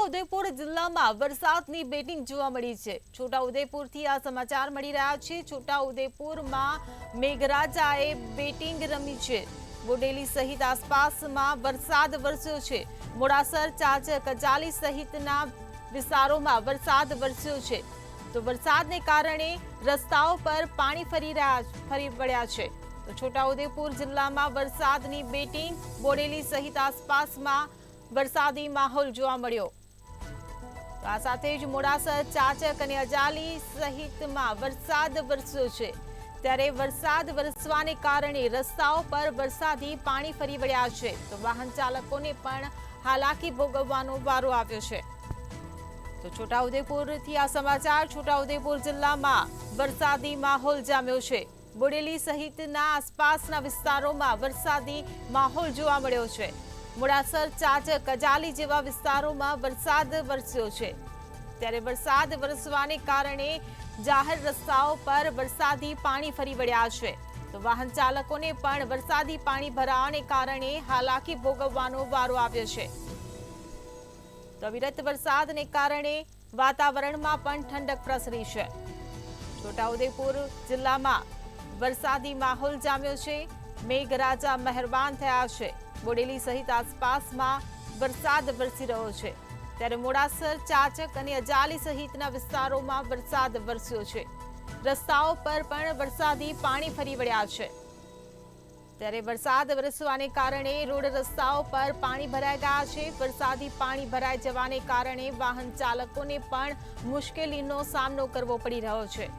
છોટાઉદેપુર જિલ્લામાં વરસાદની બેટિંગ જોવા મળી છે। છોટાઉદેપુરથી આ સમાચાર મળી રહ્યા છે। છોટાઉદેપુરમાં મેઘરાજાએ બેટિંગ રમી છે। બોડેલી સહિત આસપાસમાં વરસાદ વરસ્યો છે। મોડાસર, ચાચર, કજાલી સહિતના વિસ્તારોમાં વરસાદ વરસ્યો છે। તો વરસાદને કારણે રસ્તાઓ પર પાણી ફરી વળ્યા છે। તો છોટાઉદેપુર જિલ્લામાં વરસાદની બેટિંગ, બોડેલી સહિત આસપાસમાં વરસાદી માહોલ જોવા મળ્યો। આ સાથે જ મોડાસર, ચાચક અને અજાલી સહિતમાં વરસાદ વરસ્યો છે। ત્યારે વરસાદ વરસવાને કારણે રસ્તાઓ પર વરસાદી પાણી ફરી વળ્યા છે। તો વાહન ચાલકોને પણ હાલાકી ભોગવવાનો વારો આવ્યો છે। તો છોટાઉદેપુરથી આ સમાચાર। છોટાઉદેપુર જિલ્લામાં વરસાદી માહોલ જામ્યો છે। બોડેલી સહિતના આસપાસના વિસ્તારોમાં વરસાદી માહોલ જોવા મળ્યો છે। મોડાસર, ચાચર, કજાલી જેવા વિસ્તારોમાં વરસાદ વરસ્યો છે। ત્યારે વરસાદ વરસવાને કારણે જાહેર રસ્તાઓ પર વરસાદી પાણી ફરી વળ્યા છે। તો વાહન ચાલકોને પણ વરસાદી પાણી ભરાવાને કારણે હાલાકી ભોગવવાનો વારો આવ્યો છે। તો અવિરત વરસાદને કારણે વાતાવરણમાં પણ ઠંડક પ્રસરી છે। છોટાઉદેપુર જિલ્લામાં વરસાદી માહોલ જામ્યો છે। મેઘરાજા મહેરબાન થયા છે। બોડેલી સહિત આસપાસમાં વરસાદ વરસી રહ્યો છે। ત્યારે મોડાસર, ચાચક અને અજાલી સહિતના વિસ્તારોમાં વરસાદ વરસ્યો છે। રસ્તાઓ પર પણ વરસાદી પાણી ફરી વળ્યા છે। ત્યારે વરસાદ વરસવાને કારણે રોડ રસ્તાઓ પર પાણી ભરાઈ ગયા છે। વરસાદી પાણી ભરાઈ જવાને કારણે વાહન ચાલકોને પણ મુશ્કેલીનો સામનો કરવો પડી રહ્યો છે।